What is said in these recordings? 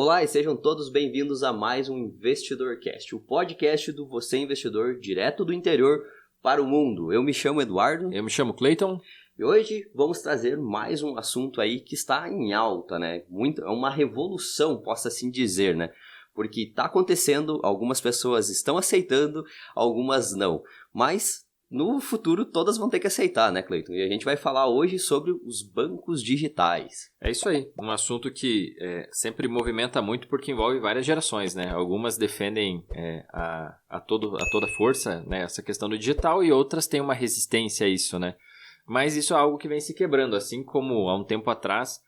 Olá e sejam todos bem-vindos a mais um InvestidorCast, o podcast do Você Investidor direto do interior para o mundo. Eu me chamo Eduardo. Eu me chamo Clayton. E hoje vamos trazer mais um assunto aí que está em alta, né? É uma revolução, posso assim dizer, né? Porque está acontecendo, algumas pessoas estão aceitando, algumas não. Mas no futuro todas vão ter que aceitar, né, Clayton? E a gente vai falar hoje sobre os bancos digitais. É isso aí, um assunto que sempre movimenta muito porque envolve várias gerações, né? Algumas defendem a toda força, né, essa questão do digital, e outras têm uma resistência a isso, né? Mas isso é algo que vem se quebrando, assim como há um tempo atrás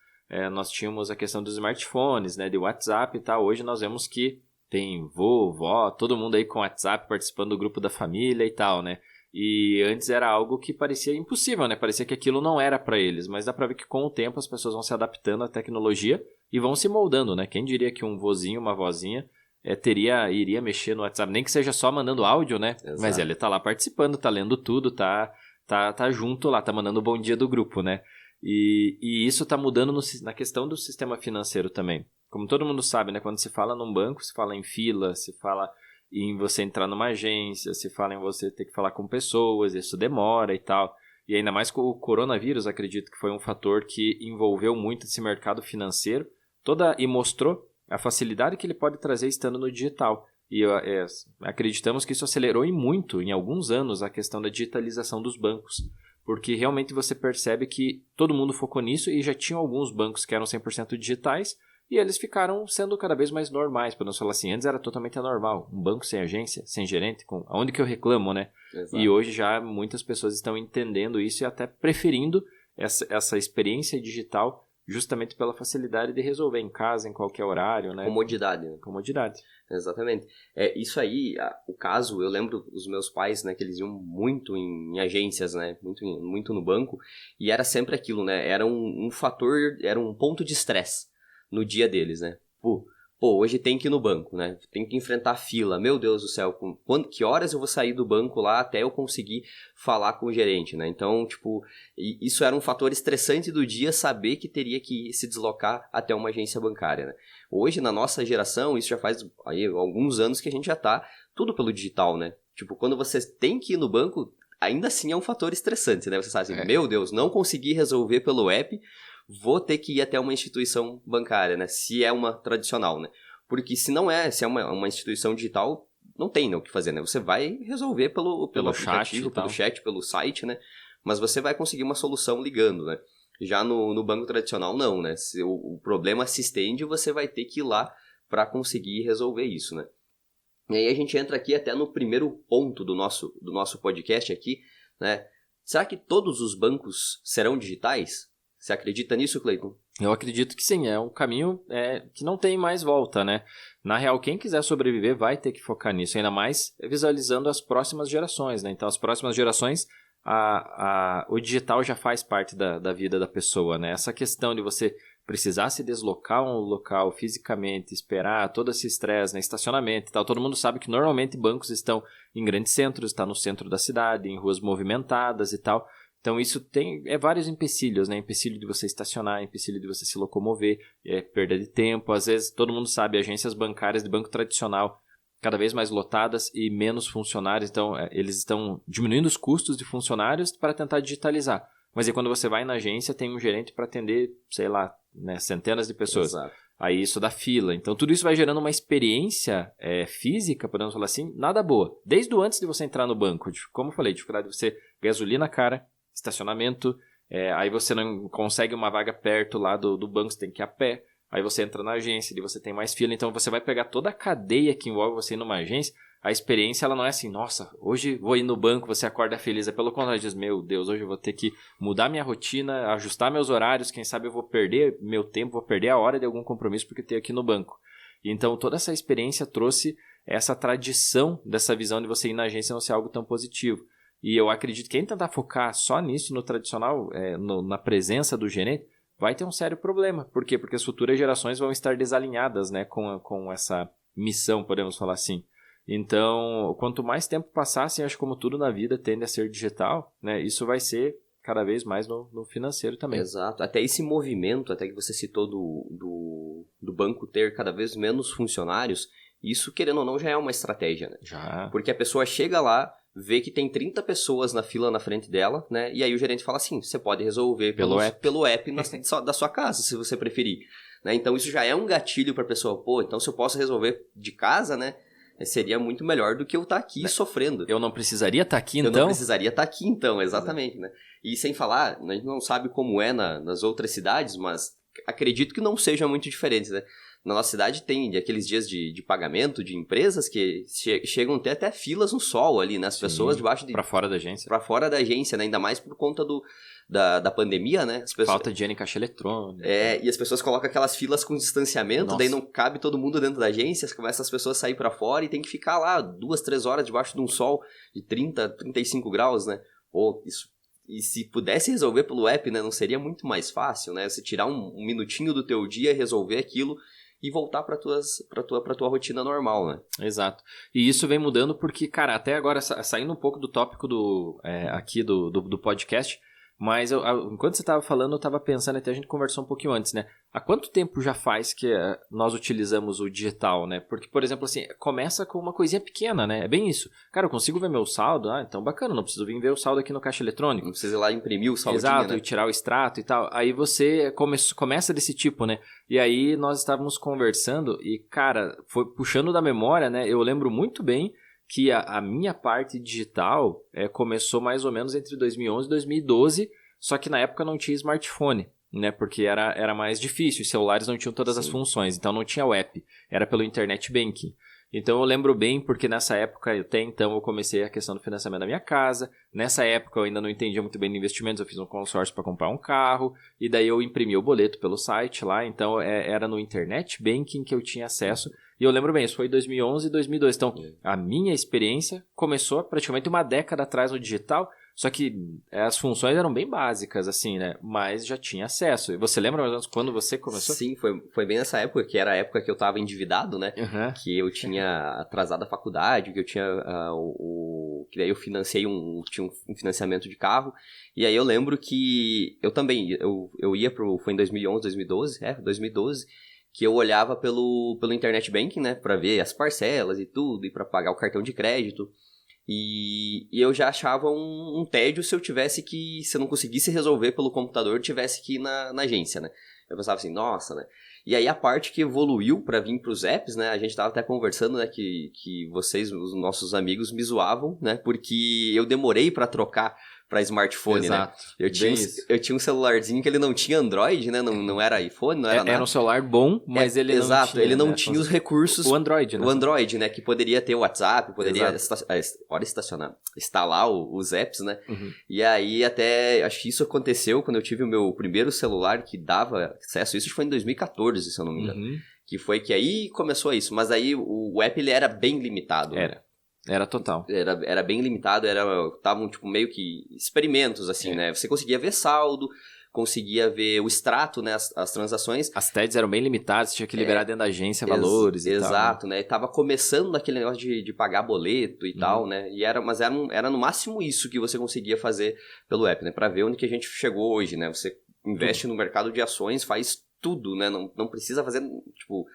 nós tínhamos a questão dos smartphones, né, de WhatsApp e tal. Hoje nós vemos que tem vô, vó, todo mundo aí com WhatsApp participando do grupo da família e tal, né? E antes era algo que parecia impossível, né? Parecia que aquilo não era para eles, mas dá para ver que com o tempo as pessoas vão se adaptando à tecnologia e vão se moldando, né? Quem diria que um vozinho, uma vozinha iria mexer no WhatsApp, nem que seja só mandando áudio, né? Exato. Mas ele tá lá participando, tá lendo tudo, tá junto lá, tá mandando o bom dia do grupo, né? E isso tá mudando na questão do sistema financeiro também. Como todo mundo sabe, né? Quando se fala num banco, se fala em fila, se fala em você entrar numa agência, se fala em você ter que falar com pessoas, isso demora e tal. E ainda mais com o coronavírus, acredito que foi um fator que envolveu muito esse mercado financeiro e mostrou a facilidade que ele pode trazer estando no digital. E acreditamos que isso acelerou muito, em alguns anos, a questão da digitalização dos bancos. Porque realmente você percebe que todo mundo focou nisso e já tinham alguns bancos que eram 100% digitais, e eles ficaram sendo cada vez mais normais, podemos falar assim. Antes era totalmente anormal, um banco sem agência, sem gerente, aonde que eu reclamo, né? Exato. E hoje já muitas pessoas estão entendendo isso e até preferindo essa experiência digital justamente pela facilidade de resolver em casa, em qualquer horário, né? Comodidade. Né? Comodidade. Exatamente. Isso aí, o caso, eu lembro os meus pais, né, que eles iam muito em agências, né, muito no banco, e era sempre aquilo, né? Era um fator, era um ponto de estresse no dia deles, né? Pô, hoje tem que ir no banco, né? Tem que enfrentar a fila. Meu Deus do céu, que horas eu vou sair do banco lá até eu conseguir falar com o gerente, né? Então, isso era um fator estressante do dia, saber que teria que se deslocar até uma agência bancária, né? Hoje, na nossa geração, isso já faz aí alguns anos que a gente já tá tudo pelo digital, né? Quando você tem que ir no banco, ainda assim é um fator estressante, né? Você sabe assim, meu Deus, não consegui resolver pelo app, vou ter que ir até uma instituição bancária, né? Se é uma tradicional, né? Porque se é uma instituição digital, não tem, né, o que fazer, né? Você vai resolver pelo aplicativo, pelo chat, pelo site, né? Mas você vai conseguir uma solução ligando, né? Já no banco tradicional, não, né? Se o problema se estende, você vai ter que ir lá para conseguir resolver isso, né? E aí a gente entra aqui até no primeiro ponto do nosso podcast aqui, né? Será que todos os bancos serão digitais? Você acredita nisso, Clayton? Eu acredito que sim, é um caminho que não tem mais volta, né? Na real, quem quiser sobreviver vai ter que focar nisso, ainda mais visualizando as próximas gerações, né? Então, as próximas gerações, o digital já faz parte da vida da pessoa, né? Essa questão de você precisar se deslocar a um local fisicamente, esperar todo esse estresse, né? Estacionamento e tal. Todo mundo sabe que normalmente bancos estão em grandes centros, está no centro da cidade, em ruas movimentadas e tal. Então isso tem vários empecilhos, né? Empecilho de você estacionar, empecilho de você se locomover, perda de tempo. Às vezes, todo mundo sabe, agências bancárias de banco tradicional cada vez mais lotadas e menos funcionários. Então, eles estão diminuindo os custos de funcionários para tentar digitalizar. Mas aí quando você vai na agência, tem um gerente para atender, sei lá, né, centenas de pessoas. Exato. Aí isso dá fila. Então, tudo isso vai gerando uma experiência física, podemos falar assim, nada boa. Desde o antes de você entrar no banco. Como eu falei, dificuldade de você gasolina cara, estacionamento, aí você não consegue uma vaga perto lá do banco, você tem que ir a pé, aí você entra na agência e você tem mais fila, então você vai pegar toda a cadeia que envolve você ir numa agência. A experiência ela não é assim, nossa, hoje vou ir no banco, você acorda feliz, é pelo contrário, diz, meu Deus, hoje eu vou ter que mudar minha rotina, ajustar meus horários, quem sabe eu vou perder meu tempo, vou perder a hora de algum compromisso porque eu tenho aqui no banco. Então toda essa experiência trouxe essa tradição dessa visão de você ir na agência não ser algo tão positivo. E eu acredito que quem tentar focar só nisso, no tradicional, na presença do gerente, vai ter um sério problema. Por quê? Porque as futuras gerações vão estar desalinhadas, né, com essa missão, podemos falar assim. Então, quanto mais tempo passasse, acho que como tudo na vida tende a ser digital, né, isso vai ser cada vez mais no financeiro também. Exato. Até esse movimento, até que você citou do banco ter cada vez menos funcionários, isso, querendo ou não, já é uma estratégia, né? Já. Porque a pessoa chega lá, vê que tem 30 pessoas na fila na frente dela, né? E aí o gerente fala assim, você pode resolver pelo app da sua casa, se você preferir. Né? Então isso já é um gatilho para a pessoa, pô, então se eu posso resolver de casa, né? Seria muito melhor do que eu estar aqui sofrendo. Eu não precisaria estar aqui, então? Eu não precisaria estar aqui, então, exatamente, né? E sem falar, a gente não sabe como é nas outras cidades, mas acredito que não seja muito diferente, né? Na nossa cidade tem aqueles dias de pagamento de empresas que chegam a ter até filas no sol ali, né? As pessoas debaixo de... Pra fora da agência. Pra fora da agência, né? Ainda mais por conta da pandemia, né? As pessoas... Falta de dinheiro em caixa eletrônica. E as pessoas colocam aquelas filas com distanciamento, Nossa. daí não cabe todo mundo dentro da agência, começa as pessoas a sair pra fora e tem que ficar lá 2, 3 horas debaixo de um sol de 30, 35 graus, né? Pô, isso... E se pudesse resolver pelo app, né? Não seria muito mais fácil, né? Você tirar um minutinho do teu dia, resolver aquilo e voltar pra tua rotina normal, né? Exato. E isso vem mudando porque, cara, até agora, saindo um pouco do tópico aqui do podcast, mas enquanto você estava falando, eu estava pensando, até a gente conversou um pouquinho antes, né? Há quanto tempo já faz que nós utilizamos o digital, né? Porque, por exemplo, assim, começa com uma coisinha pequena, né? É bem isso. Cara, eu consigo ver meu saldo? Ah, então bacana, não preciso vir ver o saldo aqui no caixa eletrônico. Não precisa ir lá imprimir o saldinho, exato, né? E tirar o extrato e tal. Aí você começa desse tipo, né? E aí nós estávamos conversando e, cara, foi puxando da memória, né? Eu lembro muito bem que a minha parte digital começou mais ou menos entre 2011 e 2012, só que na época não tinha smartphone, né? Porque era mais difícil, os celulares não tinham todas as funções, então não tinha o app, era pelo internet banking. Então eu lembro bem porque nessa época, até então, eu comecei a questão do financiamento da minha casa. Nessa época eu ainda não entendia muito bem de investimentos, eu fiz um consórcio para comprar um carro, e daí eu imprimi o boleto pelo site lá, então era no internet banking que eu tinha acesso. E eu lembro bem, isso foi 2011 e 2012. Então, a minha experiência começou praticamente uma década atrás no digital, só que as funções eram bem básicas, assim, né? Mas já tinha acesso. E você lembra mais ou menos quando você começou? Sim, foi bem nessa época, que era a época que eu tava endividado, né? Uhum. Que eu tinha atrasado a faculdade, que eu tinha que daí eu financiei tinha um financiamento de carro. E aí eu lembro que eu também, eu ia foi em 2011, 2012, 2012, que eu olhava pelo internet banking, né? Pra ver as parcelas e tudo, e pra pagar o cartão de crédito. E eu já achava um tédio se eu não conseguisse resolver pelo computador, eu tivesse que ir na agência, né? Eu pensava assim, nossa, né? E aí a parte que evoluiu para vir para os apps, né? A gente tava até conversando, né? Que vocês, os nossos amigos, me zoavam, né? Porque eu demorei para trocar para smartphone, exato, né? Eu tinha um celularzinho que ele não tinha Android, né? Não era iPhone, não era nada. Era um celular bom, mas ele não exato, tinha... ele não tinha os recursos... O Android, né? O Android, né? Que poderia ter o WhatsApp, poderia instalar os apps, né? Uhum. E aí até, acho que isso aconteceu quando eu tive o meu primeiro celular que dava acesso. Isso foi em 2014, se eu não me engano. Uhum. Que foi que aí começou isso. Mas aí o app, ele era bem limitado. Era total. Era bem limitado, estavam tipo meio que experimentos, assim, né? Você conseguia ver saldo, conseguia ver o extrato, né? As transações. As TEDs eram bem limitadas, tinha que liberar dentro da agência valores e tal. Exato, né? E tava começando naquele negócio de pagar boleto e tal, né? Mas era no máximo isso que você conseguia fazer pelo app, né? Pra ver onde que a gente chegou hoje, né? Você investe no mercado de ações, faz tudo, né? Não precisa fazer, tipo...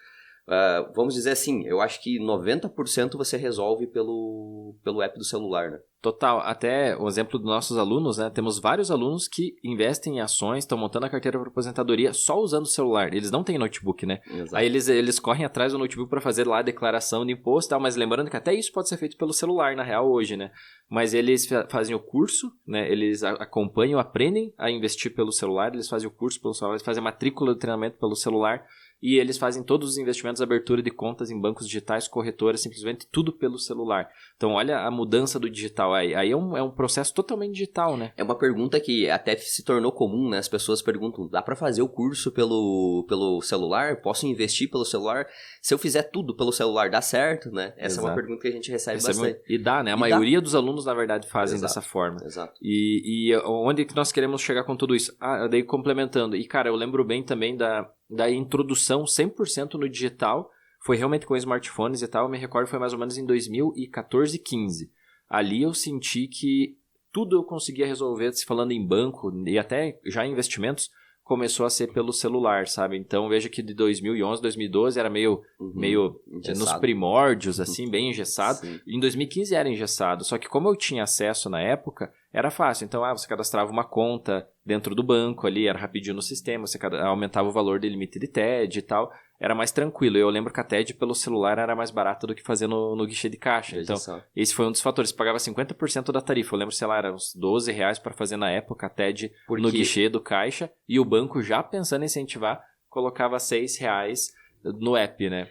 vamos dizer assim, eu acho que 90% você resolve pelo app do celular, né? Total, até o exemplo dos nossos alunos, né? Temos vários alunos que investem em ações, estão montando a carteira para aposentadoria só usando o celular. Eles não têm notebook, né? Exato. Aí eles correm atrás do notebook para fazer lá a declaração de imposto e tal, mas lembrando que até isso pode ser feito pelo celular, na real, hoje, né? Mas eles fazem o curso, né? Eles acompanham, aprendem a investir pelo celular, eles fazem o curso pelo celular, eles fazem a matrícula do treinamento pelo celular. E eles fazem todos os investimentos, abertura de contas em bancos digitais, corretoras, simplesmente tudo pelo celular. Então, olha a mudança do digital aí. Aí é um processo totalmente digital, né? É uma pergunta que até se tornou comum, né? As pessoas perguntam, dá pra fazer o curso pelo celular? Posso investir pelo celular? Se eu fizer tudo pelo celular, dá certo, né? Essa é uma pergunta que a gente recebe bastante. E dá, né? A maioria dos alunos, na verdade, fazem dessa forma. Exato. E onde que nós queremos chegar com tudo isso? Daí complementando. E, cara, eu lembro bem também da introdução 100% no digital, foi realmente com smartphones e tal, eu me recordo foi mais ou menos em 2014, 15. Ali eu senti que tudo eu conseguia resolver, se falando em banco e até já em investimentos, começou a ser pelo celular, sabe? Então, veja que de 2011, 2012 era meio nos primórdios, assim, bem engessado. Sim. Em 2015 era engessado, só que como eu tinha acesso na época, era fácil. Então, você cadastrava uma conta dentro do banco ali, era rapidinho no sistema, você aumentava o valor do limite de TED e tal, era mais tranquilo. Eu lembro que a TED pelo celular era mais barata do que fazer no guichê de caixa. Então, esse foi um dos fatores. Você pagava 50% da tarifa. Eu lembro, sei lá, era uns R$12 para fazer na época a TED no guichê do caixa. E o banco, já pensando em incentivar, colocava R$6 no app, né?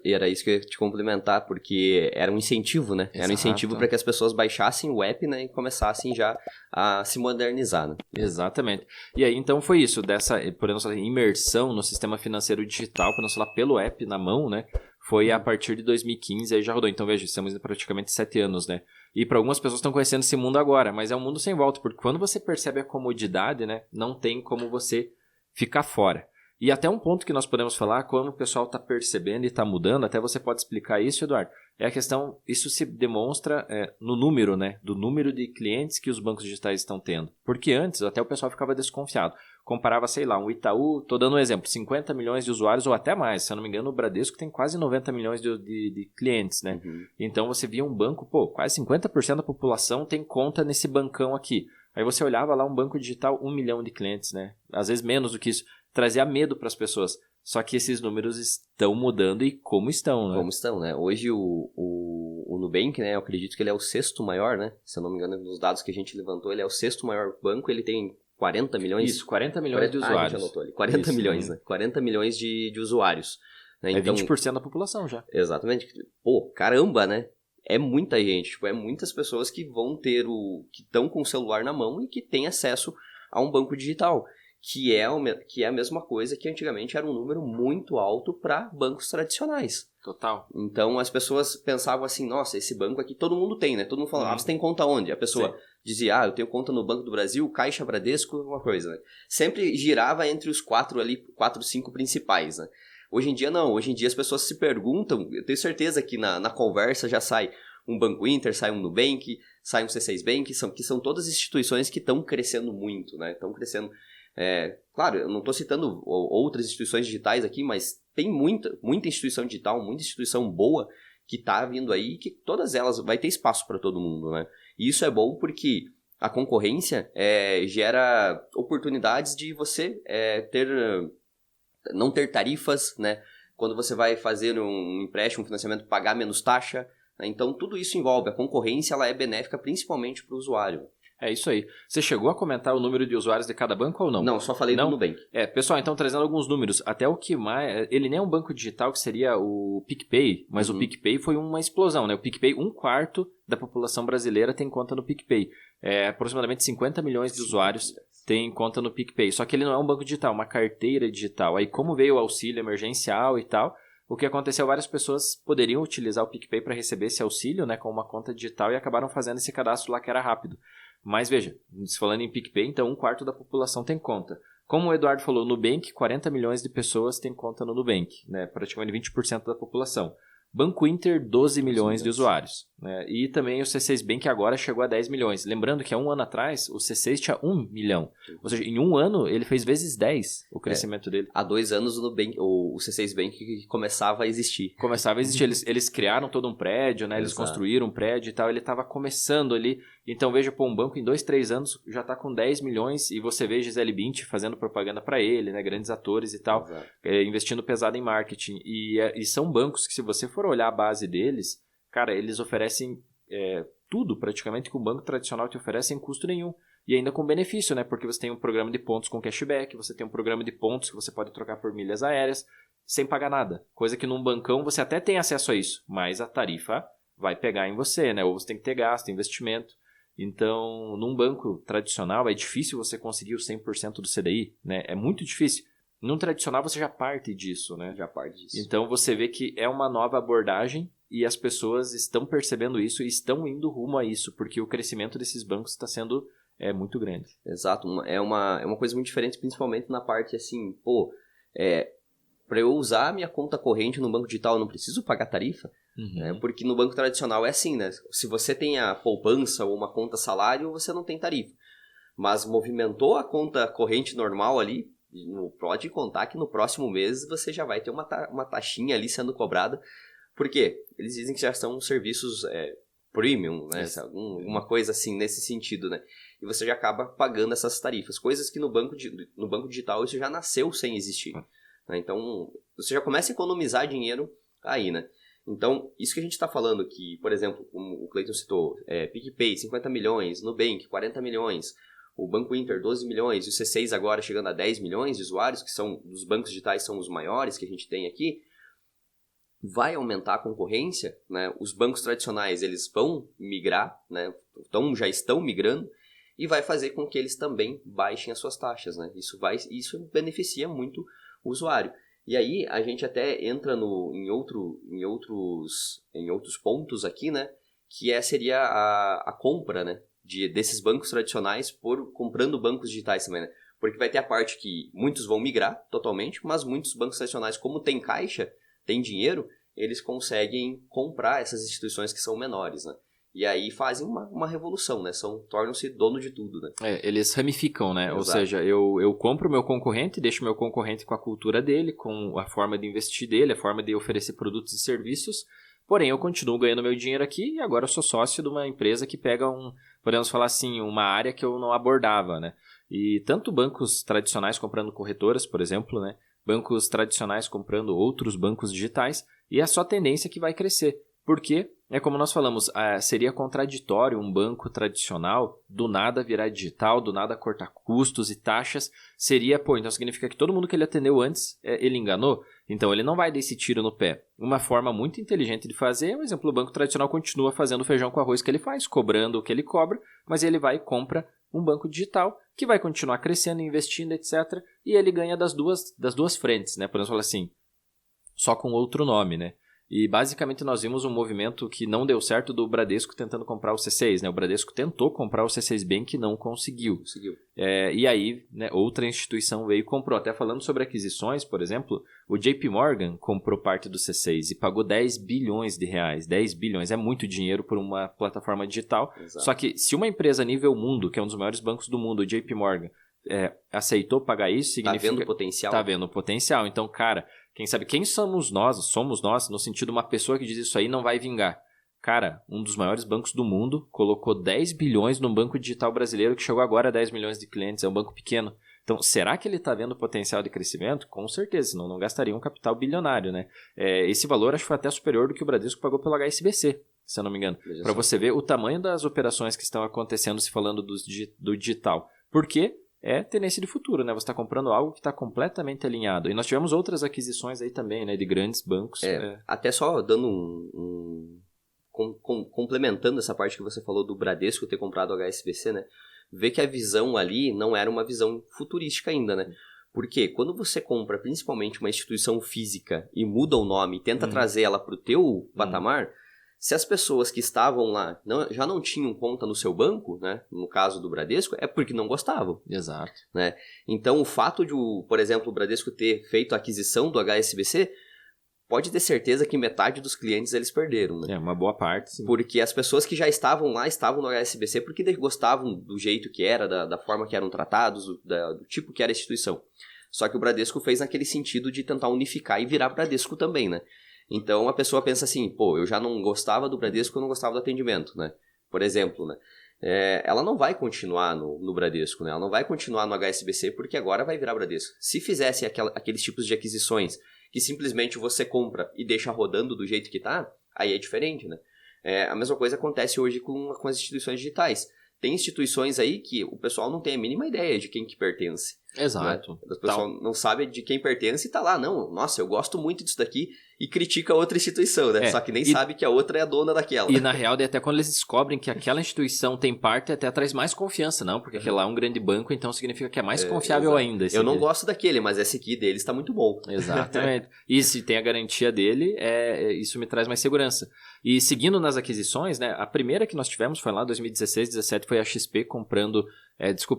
Era isso que eu ia te complementar, porque era um incentivo, né? Exato. Era um incentivo para que as pessoas baixassem o app, né? E começassem já a se modernizar, né? Exatamente. E aí, então, foi isso, por exemplo, imersão no sistema financeiro digital, por exemplo, pelo app na mão, né? Foi a partir de 2015, aí já rodou. Então, veja, estamos em praticamente 7 anos, né? E para algumas pessoas estão conhecendo esse mundo agora, mas é um mundo sem volta, porque quando você percebe a comodidade, né? Não tem como você ficar fora. E até um ponto que nós podemos falar, como o pessoal está percebendo e está mudando, até você pode explicar isso, Eduardo, é a questão, isso se demonstra no número, né, do número de clientes que os bancos digitais estão tendo. Porque antes, até o pessoal ficava desconfiado. Comparava, sei lá, um Itaú, estou dando um exemplo, 50 milhões de usuários ou até mais. Se eu não me engano, o Bradesco tem quase 90 milhões de clientes, né? Uhum. Então você via um banco, quase 50% da população tem conta nesse bancão aqui. Aí você olhava lá um banco digital, 1 milhão de clientes, né? Às vezes menos do que isso. Trazia medo para as pessoas. Só que esses números estão mudando e como estão, né? Como estão, né? Hoje o Nubank, né? Eu acredito que ele é o 6º maior, né? Se eu não me engano, nos dados que a gente levantou, ele é o 6º maior banco. Ele tem 40 milhões? Isso, 40 milhões de usuários. A gente anotou ali. 40 milhões, né? 40 milhões de usuários. Né? Então, 20% da população já. Exatamente. Pô, caramba, né? É muita gente. Tipo, é muitas pessoas que vão ter que estão com o celular na mão e que têm acesso a um banco digital. Que é a mesma coisa que antigamente era um número muito alto para bancos tradicionais. Total. Então as pessoas pensavam assim, nossa, esse banco aqui todo mundo tem, né? Todo mundo fala, você tem conta onde? A pessoa dizia, eu tenho conta no Banco do Brasil, Caixa, Bradesco, uma coisa, né? Sempre girava entre os 4, 5 principais, né? Hoje em dia não, hoje em dia as pessoas se perguntam, eu tenho certeza que na conversa já sai um Banco Inter, sai um Nubank, sai um C6 Bank, que são todas instituições que estão crescendo muito, né? Estão crescendo. Claro, eu não estou citando outras instituições digitais aqui, mas tem muita instituição digital, muita instituição boa que está vindo aí e que todas elas vai ter espaço para todo mundo, né? E isso é bom porque a concorrência gera oportunidades de você não ter tarifas, né? Quando você vai fazer um empréstimo, um financiamento, pagar menos taxa, né? Então tudo isso envolve. A concorrência ela é benéfica principalmente para o usuário. É isso aí. Você chegou a comentar o número de usuários de cada banco ou não? Não, só falei do Nubank. Pessoal, então trazendo alguns números. Até o que mais... Ele nem é um banco digital que seria o PicPay, mas o PicPay foi uma explosão, né? O PicPay, 1/4 da população brasileira tem conta no PicPay. Aproximadamente 50 milhões de usuários têm conta no PicPay. Só que ele não é um banco digital, uma carteira digital. Aí como veio o auxílio emergencial e tal... O que aconteceu, várias pessoas poderiam utilizar o PicPay para receber esse auxílio, né, com uma conta digital e acabaram fazendo esse cadastro lá que era rápido. Mas veja, falando em PicPay, então 1/4 da população tem conta. Como o Eduardo falou, no Nubank, 40 milhões de pessoas têm conta no Nubank, né, praticamente 20% da população. Banco Inter, 12 milhões de usuários. Né? E também o C6 Bank agora chegou a 10 milhões. Lembrando que há um ano atrás, o C6 tinha 1 milhão. Ou seja, em um ano, ele fez vezes 10 o crescimento dele. Há 2 anos o C6 Bank começava a existir. Eles criaram todo um prédio, né? Eles construíram um prédio e tal. Ele estava começando ali. Então, veja, um banco em 2, 3 anos já está com 10 milhões e você vê Gisele Bündchen fazendo propaganda para ele, né? Grandes atores e tal, investindo pesado em marketing. E são bancos que, se você for olhar a base deles, cara, eles oferecem tudo praticamente que um banco tradicional te oferece sem custo nenhum. E ainda com benefício, né? Porque você tem um programa de pontos com cashback, você tem um programa de pontos que você pode trocar por milhas aéreas sem pagar nada. Coisa que num bancão você até tem acesso a isso, mas a tarifa vai pegar em você, né? Ou você tem que ter gasto, investimento. Então, num banco tradicional é difícil você conseguir o 100% do CDI, né? É muito difícil. Num tradicional você já parte disso, né? Já parte disso. Então você vê que é uma nova abordagem e as pessoas estão percebendo isso e estão indo rumo a isso, porque o crescimento desses bancos está sendo muito grande. Exato. É uma coisa muito diferente, principalmente na parte assim, para eu usar a minha conta corrente no banco digital, eu não preciso pagar tarifa? Porque no banco tradicional é assim, né? Se você tem a poupança ou uma conta salário, você não tem tarifa. Mas movimentou a conta corrente normal ali, pode contar que no próximo mês você já vai ter uma taxinha ali sendo cobrada. Por quê? Eles dizem que já são serviços premium, né? Alguma coisa assim nesse sentido, né? E você já acaba pagando essas tarifas. Coisas que no banco digital isso já nasceu sem existir. Né? Então, você já começa a economizar dinheiro aí, né? Então, isso que a gente está falando que, por exemplo, como o Cleiton citou, PicPay, 50 milhões, Nubank, 40 milhões, o Banco Inter, 12 milhões, e o C6 agora chegando a 10 milhões de usuários, que são dos bancos digitais são os maiores que a gente tem aqui, vai aumentar a concorrência, né? Os bancos tradicionais eles vão migrar, né? Então, já estão migrando, e vai fazer com que eles também baixem as suas taxas, né? Isso beneficia muito o usuário. E aí a gente até entra em outros pontos aqui, né? Que seria a compra, né? Desses bancos tradicionais comprando bancos digitais também, né? Porque vai ter a parte que muitos vão migrar totalmente, mas muitos bancos tradicionais, como tem caixa, tem dinheiro, eles conseguem comprar essas instituições que são menores, né? E aí fazem uma revolução, né? Tornam-se dono de tudo, né? Eles ramificam, né? Exato. Ou seja, eu compro o meu concorrente, deixo o meu concorrente com a cultura dele, com a forma de investir dele, a forma de oferecer produtos e serviços, porém eu continuo ganhando meu dinheiro aqui e agora eu sou sócio de uma empresa que pega podemos falar assim, uma área que eu não abordava, né? E tanto bancos tradicionais comprando corretoras, por exemplo, né? Bancos tradicionais comprando outros bancos digitais, e é só tendência que vai crescer. Porque, como nós falamos, seria contraditório um banco tradicional do nada virar digital, do nada cortar custos e taxas. Então significa que todo mundo que ele atendeu antes, ele enganou. Então ele não vai dar esse tiro no pé. Uma forma muito inteligente de fazer, por exemplo, o banco tradicional continua fazendo o feijão com arroz que ele faz, cobrando o que ele cobra, mas ele vai e compra um banco digital que vai continuar crescendo, investindo, etc. E ele ganha das duas frentes, né? Podemos falar assim, só com outro nome, né? E basicamente nós vimos um movimento que não deu certo do Bradesco tentando comprar o C6, né? O Bradesco tentou comprar o C6 Bank e não conseguiu. E aí, né, outra instituição veio e comprou. Até falando sobre aquisições, por exemplo, o JP Morgan comprou parte do C6 e pagou 10 bilhões de reais. 10 bilhões é muito dinheiro por uma plataforma digital. Exato. Só que se uma empresa nível mundo, que é um dos maiores bancos do mundo, o JP Morgan, aceitou pagar isso, significa... Tá vendo o potencial? Tá vendo o potencial. Então, cara... Quem sabe quem somos nós? Somos nós, no sentido uma pessoa que diz isso aí não vai vingar. Cara, um dos maiores bancos do mundo colocou 10 bilhões num banco digital brasileiro que chegou agora a 10 milhões de clientes, é um banco pequeno. Então, será que ele está vendo potencial de crescimento? Com certeza, senão não gastaria um capital bilionário, né? Esse valor acho que foi até superior do que o Bradesco pagou pelo HSBC, se eu não me engano. Para você ver o tamanho das operações que estão acontecendo se falando do digital. Por quê? É tendência de futuro, né? Você está comprando algo que está completamente alinhado. E nós tivemos outras aquisições aí também, né? De grandes bancos. Até só dando complementando essa parte que você falou do Bradesco ter comprado o HSBC, né? Ver que a visão ali não era uma visão futurística ainda, né? Porque quando você compra principalmente uma instituição física e muda o nome e tenta trazer ela para o teu patamar... Se as pessoas que estavam lá já não tinham conta no seu banco, né, no caso do Bradesco, é porque não gostavam. Exato. Né? Então, o fato de, por exemplo, o Bradesco ter feito a aquisição do HSBC, pode ter certeza que metade dos clientes eles perderam. Né? Uma boa parte, sim. Porque as pessoas que já estavam lá, estavam no HSBC porque gostavam do jeito que era, da forma que eram tratados, do tipo que era a instituição. Só que o Bradesco fez naquele sentido de tentar unificar e virar Bradesco também, né? Então, a pessoa pensa assim, eu já não gostava do Bradesco, eu não gostava do atendimento, né? Por exemplo, né? Ela não vai continuar no Bradesco, né? Ela não vai continuar no HSBC porque agora vai virar Bradesco. Se fizesse aqueles tipos de aquisições que simplesmente você compra e deixa rodando do jeito que tá, aí é diferente, né? A mesma coisa acontece hoje com as instituições digitais. Tem instituições aí que o pessoal não tem a mínima ideia de quem que pertence. Exato. Né? O pessoal não sabe de quem pertence e tá lá, não, nossa, eu gosto muito disso daqui e critica outra instituição, né? Só que nem sabe que a outra é a dona daquela. E na real, até quando eles descobrem que aquela instituição tem parte, até traz mais confiança, não? Porque aquele lá é um grande banco, então significa que é mais confiável ainda. Eu não gosto daquele, mas esse aqui deles tá muito bom. Exatamente. E se tem a garantia dele, isso me traz mais segurança. E seguindo nas aquisições, né? A primeira que nós tivemos foi lá em 2016, 2017, foi a XP comprando...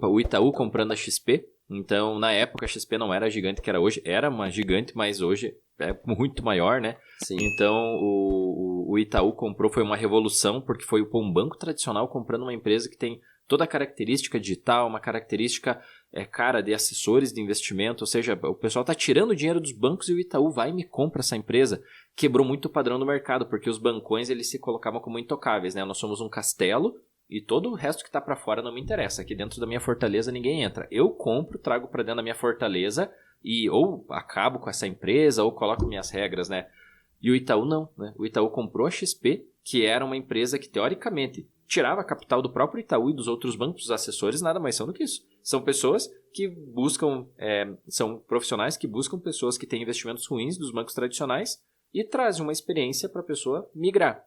o Itaú comprando a XP. Então, na época, a XP não era a gigante que era hoje. Era uma gigante, mas hoje é muito maior, né? Sim. Então, o Itaú comprou, foi uma revolução, porque foi um banco tradicional comprando uma empresa que tem toda a característica digital, uma característica, cara, de assessores de investimento. Ou seja, o pessoal está tirando o dinheiro dos bancos e o Itaú vai e me compra essa empresa. Quebrou muito o padrão do mercado, porque os bancões eles se colocavam como intocáveis, né? Nós somos um castelo, e todo o resto que está para fora não me interessa. Aqui dentro da minha fortaleza ninguém entra. Eu compro, trago para dentro da minha fortaleza e ou acabo com essa empresa ou coloco minhas regras, né? E o Itaú não, né? O Itaú comprou a XP, que era uma empresa que teoricamente tirava a capital do próprio Itaú e dos outros bancos. Os assessores nada mais são do que isso. São pessoas que buscam, são profissionais que buscam pessoas que têm investimentos ruins dos bancos tradicionais e trazem uma experiência para a pessoa migrar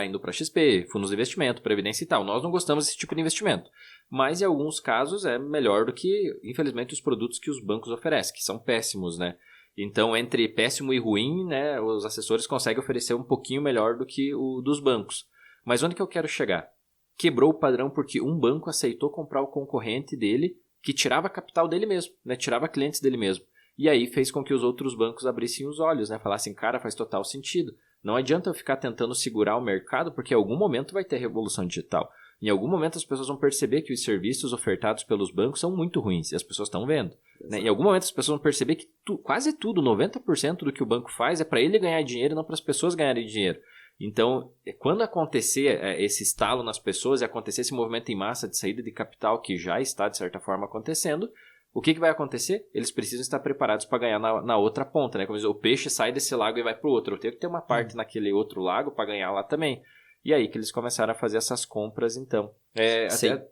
indo para XP, fundos de investimento, previdência e tal. Nós não gostamos desse tipo de investimento, mas em alguns casos é melhor do que, infelizmente, os produtos que os bancos oferecem, que são péssimos, né? Então, entre péssimo e ruim, né, os assessores conseguem oferecer um pouquinho melhor do que o dos bancos. Mas onde que eu quero chegar? Quebrou o padrão porque um banco aceitou comprar o concorrente dele, que tirava capital dele mesmo, né, tirava clientes dele mesmo. E aí fez com que os outros bancos abrissem os olhos, né, falassem, cara, faz total sentido. Não adianta eu ficar tentando segurar o mercado, porque em algum momento vai ter revolução digital. Em algum momento as pessoas vão perceber que os serviços ofertados pelos bancos são muito ruins, e as pessoas estão vendo. Né? Em algum momento as pessoas vão perceber que quase tudo, 90% do que o banco faz é para ele ganhar dinheiro e não para as pessoas ganharem dinheiro. Então, quando acontecer esse estalo nas pessoas e acontecer esse movimento em massa de saída de capital, que já está de certa forma acontecendo, o que vai acontecer? Eles precisam estar preparados para ganhar na outra ponta, né? Como dizer, o peixe sai desse lago e vai para o outro. Eu tenho que ter uma parte naquele outro lago para ganhar lá também. E aí que eles começaram a fazer essas compras, então.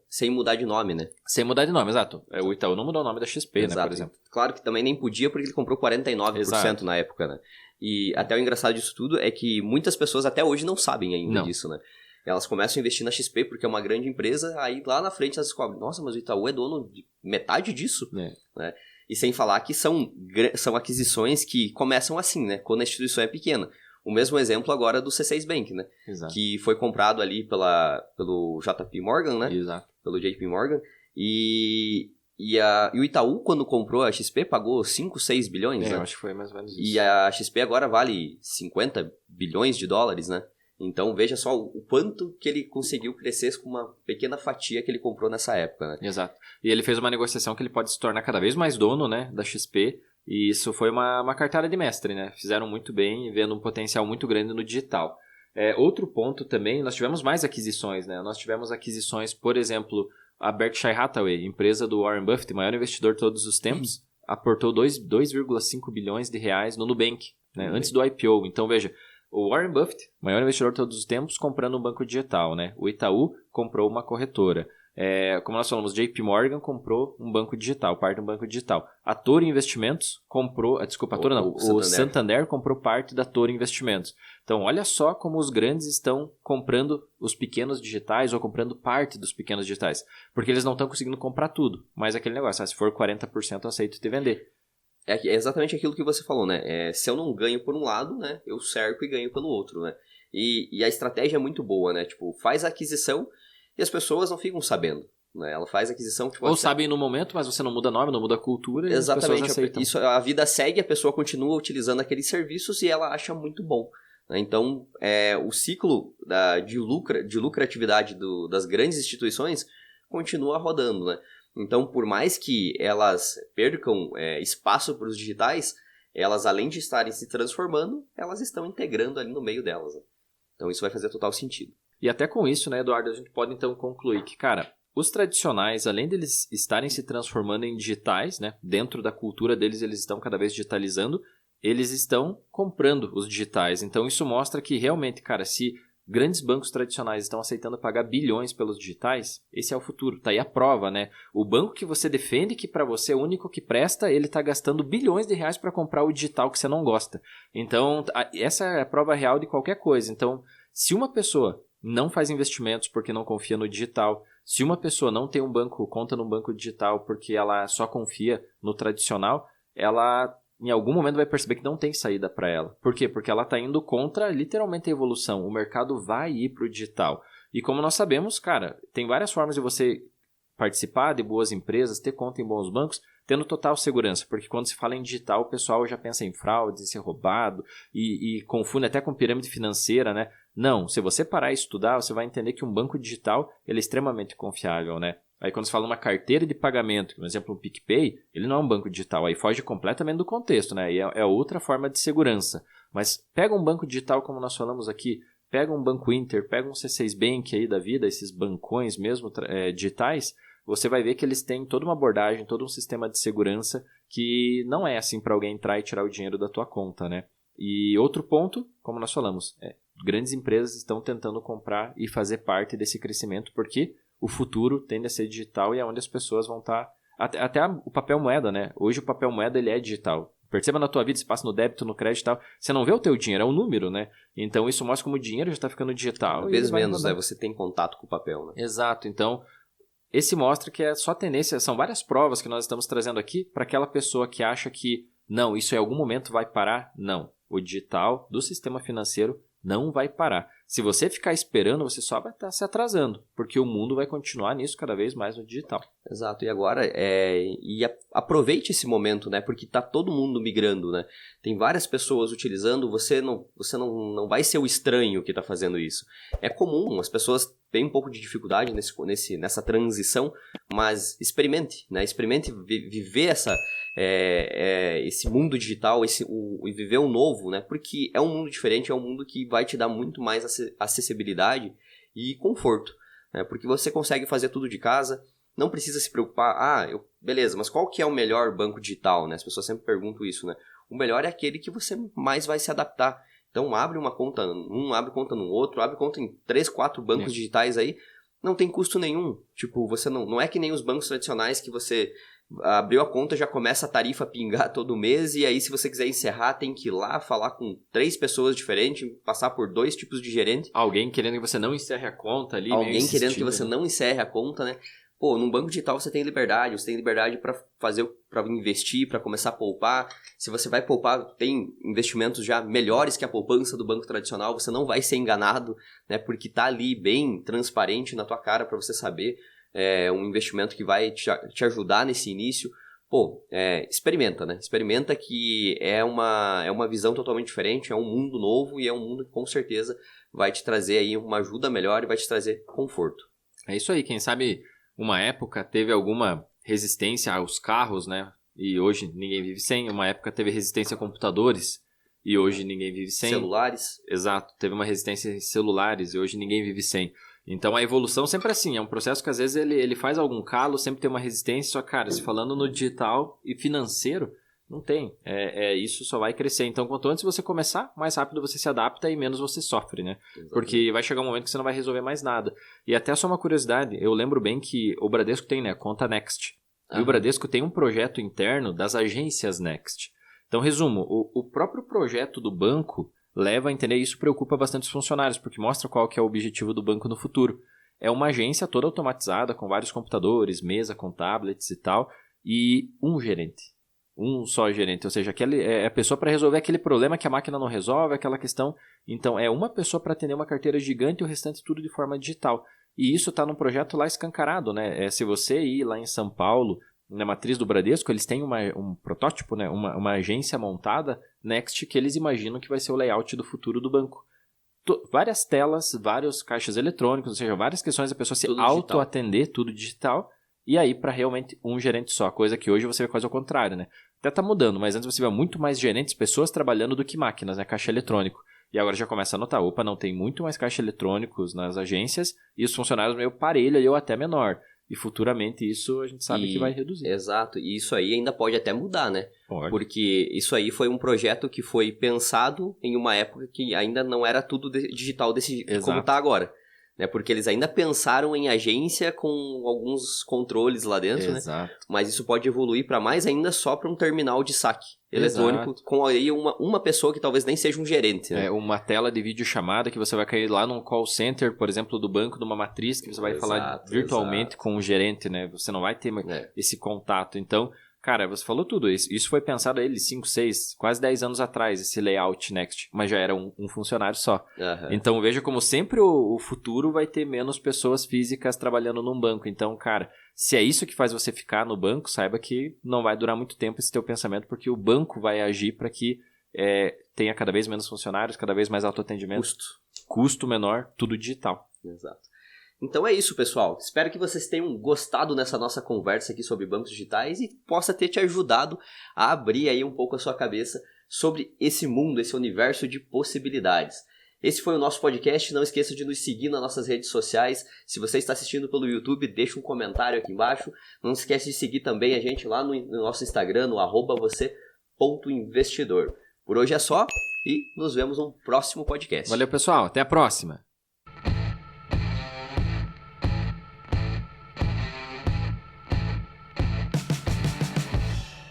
Sem mudar de nome, né? Sem mudar de nome, exato. O Itaú não mudou o nome da XP, exato, né, por exemplo. Claro que também nem podia, porque ele comprou 49% exato. Na época, né? E até o engraçado disso tudo é que muitas pessoas até hoje não sabem ainda disso, né? Elas começam a investir na XP porque é uma grande empresa, aí lá na frente elas descobrem, nossa, mas o Itaú é dono de metade disso, né? E sem falar que são aquisições que começam assim, né? Quando a instituição é pequena. O mesmo exemplo agora do C6 Bank, né? Exato. Que foi comprado ali pelo JP Morgan, né? Exato. Pelo JP Morgan. E o Itaú, quando comprou a XP, pagou 5, 6 bilhões, né? Eu acho que foi mais ou menos isso. E a XP agora vale 50 bilhões de dólares, né? Então, veja só o quanto que ele conseguiu crescer com uma pequena fatia que ele comprou nessa época, né? Exato. E ele fez uma negociação que ele pode se tornar cada vez mais dono, né, da XP. E isso foi uma cartada de mestre, né? Fizeram muito bem, vendo um potencial muito grande no digital. Outro ponto também, nós tivemos mais aquisições, né? Nós tivemos aquisições, por exemplo, a Berkshire Hathaway, empresa do Warren Buffett, maior investidor de todos os tempos, aportou 2,5 bilhões de reais no Nubank, né? Antes do IPO. Então, veja, o Warren Buffett, maior investidor de todos os tempos, comprando um banco digital, né? O Itaú comprou uma corretora. Como nós falamos, JP Morgan comprou um banco digital, parte de um banco digital. A Toro Investimentos comprou... o Santander comprou parte da Toro Investimentos. Então, olha só como os grandes estão comprando os pequenos digitais ou comprando parte dos pequenos digitais. Porque eles não estão conseguindo comprar tudo. Mas aquele negócio, se for 40%, eu aceito te vender. É exatamente aquilo que você falou, né? Se eu não ganho por um lado, né? Eu cerco e ganho pelo outro, né? E a estratégia é muito boa, né? Tipo, faz a aquisição e as pessoas não ficam sabendo, né? Ela faz a aquisição... Tipo, ou sabem no momento, mas você não muda nome, não muda cultura. Exatamente. E as pessoas aceitam. Isso, a vida segue, a pessoa continua utilizando aqueles serviços e ela acha muito bom. Né? Então, o ciclo de lucratividade das grandes instituições continua rodando, né? Então, por mais que elas percam espaço para os digitais, elas, além de estarem se transformando, elas estão integrando ali no meio delas. Né? Então, isso vai fazer total sentido. E até com isso, né, Eduardo, a gente pode então concluir que, cara, os tradicionais, além deles estarem se transformando em digitais, né, dentro da cultura deles, eles estão cada vez digitalizando, eles estão comprando os digitais. Então, isso mostra que realmente, cara, se grandes bancos tradicionais estão aceitando pagar bilhões pelos digitais, esse é o futuro. Tá aí a prova, né? O banco que você defende, que para você é o único que presta, ele está gastando bilhões de reais para comprar o digital que você não gosta. Então, essa é a prova real de qualquer coisa. Então, se uma pessoa não faz investimentos porque não confia no digital, se uma pessoa não tem conta num banco digital porque ela só confia no tradicional, ela em algum momento vai perceber que não tem saída para ela. Por quê? Porque ela está indo contra literalmente a evolução. O mercado vai ir para o digital. E como nós sabemos, cara, tem várias formas de você participar de boas empresas, ter conta em bons bancos, tendo total segurança, porque quando se fala em digital, o pessoal já pensa em fraude, em ser roubado e confunde até com pirâmide financeira, né? Não, se você parar e estudar, você vai entender que um banco digital ele é extremamente confiável, né? Aí quando você fala uma carteira de pagamento, por exemplo, o PicPay, ele não é um banco digital, aí foge completamente do contexto, né? E é outra forma de segurança. Mas pega um banco digital como nós falamos aqui, pega um Banco Inter, pega um C6 Bank aí da vida, esses bancões mesmo digitais, você vai ver que eles têm toda uma abordagem, todo um sistema de segurança que não é assim para alguém entrar e tirar o dinheiro da tua conta, né? E outro ponto, como nós falamos, grandes empresas estão tentando comprar e fazer parte desse crescimento porque o futuro tende a ser digital e é onde as pessoas vão estar... Até o papel moeda, né? Hoje o papel moeda ele é digital. Perceba na tua vida, se passa no débito, no crédito e tal, você não vê o teu dinheiro, é um número, né? Então isso mostra como o dinheiro já está ficando digital. Às vezes menos, né? Você tem contato com o papel, né? Exato, então esse mostra que é só tendência, são várias provas que nós estamos trazendo aqui para aquela pessoa que acha que, não, isso em algum momento vai parar. Não, o digital do sistema financeiro não vai parar. Se você ficar esperando, você só vai estar se atrasando, porque o mundo vai continuar nisso cada vez mais no digital. Exato, e agora, aproveite esse momento, né, porque está todo mundo migrando, né, tem várias pessoas utilizando, você não vai ser o estranho que está fazendo isso. É comum, as pessoas têm um pouco de dificuldade nessa transição, mas experimente, né, viver esse mundo digital, e viver o novo, né, porque é um mundo diferente, é um mundo que vai te dar muito mais acessibilidade e conforto, né, porque você consegue fazer tudo de casa, não precisa se preocupar, beleza, mas qual que é o melhor banco digital, né? As pessoas sempre perguntam isso, né? O melhor é aquele que você mais vai se adaptar. Então abre uma conta abre conta no outro, abre conta em 3, 4 bancos digitais aí, não tem custo nenhum. Tipo, você não é que nem os bancos tradicionais que você abriu a conta, já começa a tarifa a pingar todo mês, e aí se você quiser encerrar, tem que ir lá falar com 3 pessoas diferentes, passar por 2 tipos de gerente. Alguém querendo que você não encerre a conta ali. Alguém querendo que você não encerre a conta, né? Pô, num banco digital você tem liberdade para investir, para começar a poupar. Se você vai poupar, tem investimentos já melhores que a poupança do banco tradicional, você não vai ser enganado, né? Porque tá ali bem transparente na tua cara para você saber um investimento que vai te ajudar nesse início. Pô, experimenta, né? Experimenta que é uma visão totalmente diferente, é um mundo novo e é um mundo que com certeza vai te trazer aí uma ajuda melhor e vai te trazer conforto. É isso aí, quem sabe uma época teve alguma resistência aos carros, né? E hoje ninguém vive sem. Uma época teve resistência a computadores e hoje ninguém vive sem. Celulares. Exato, teve uma resistência em celulares e hoje ninguém vive sem. Então a evolução sempre é assim, é um processo que às vezes ele faz algum calo, sempre tem uma resistência, só cara, se falando no digital e financeiro, não tem. Isso só vai crescer. Então, quanto antes você começar, mais rápido você se adapta e menos você sofre, né? Exatamente. Porque vai chegar um momento que você não vai resolver mais nada. E até só uma curiosidade, eu lembro bem que o Bradesco tem, né, conta Next. E o Bradesco tem um projeto interno das agências Next. Então, resumo, o próprio projeto do banco leva a entender, e isso preocupa bastante os funcionários, porque mostra qual que é o objetivo do banco no futuro. É uma agência toda automatizada, com vários computadores, mesa com tablets e tal, e um gerente. Um só gerente, ou seja, é a pessoa para resolver aquele problema que a máquina não resolve, aquela questão. Então, é uma pessoa para atender uma carteira gigante e o restante tudo de forma digital. E isso está num projeto lá escancarado, né? Se você ir lá em São Paulo, na matriz do Bradesco, eles têm um protótipo, né? Uma agência montada, Next, que eles imaginam que vai ser o layout do futuro do banco. Várias telas, vários caixas eletrônicos, ou seja, várias questões da pessoa se auto-atender, tudo digital. E aí, para realmente um gerente só, coisa que hoje você vê quase ao contrário, né? Até tá mudando, mas antes você vê muito mais gerentes, pessoas trabalhando do que máquinas, né? Caixa eletrônico. E agora já começa a notar, não tem muito mais caixa eletrônicos nas agências e os funcionários meio parelho ou até menor. E futuramente isso a gente sabe que vai reduzir. Exato, e isso aí ainda pode até mudar, né? Pode. Porque isso aí foi um projeto que foi pensado em uma época que ainda não era tudo digital como está agora. Né? Porque eles ainda pensaram em agência com alguns controles lá dentro, Exato. Né? Mas isso pode evoluir para mais ainda só para um terminal de saque eletrônico, com aí uma pessoa que talvez nem seja um gerente. Né? Uma tela de videochamada que você vai cair lá num call center, por exemplo, do banco, numa matriz, que você vai falar virtualmente com o gerente, né? Você não vai ter esse contato. Então, Cara, você falou tudo. Isso foi pensado ele 5, 6, quase 10 anos atrás, esse layout Next. Mas já era um funcionário só. Uhum. Então veja como sempre o futuro vai ter menos pessoas físicas trabalhando num banco. Então, cara, se é isso que faz você ficar no banco, saiba que não vai durar muito tempo esse teu pensamento, porque o banco vai agir para que tenha cada vez menos funcionários, cada vez mais autoatendimento. Custo menor, tudo digital. Exato. Então é isso, pessoal. Espero que vocês tenham gostado nessa nossa conversa aqui sobre bancos digitais e possa ter te ajudado a abrir aí um pouco a sua cabeça sobre esse mundo, esse universo de possibilidades. Esse foi o nosso podcast. Não esqueça de nos seguir nas nossas redes sociais. Se você está assistindo pelo YouTube, deixa um comentário aqui embaixo. Não esquece de seguir também a gente lá no nosso Instagram, no @você.investidor. Por hoje é só e nos vemos no próximo podcast. Valeu, pessoal. Até a próxima.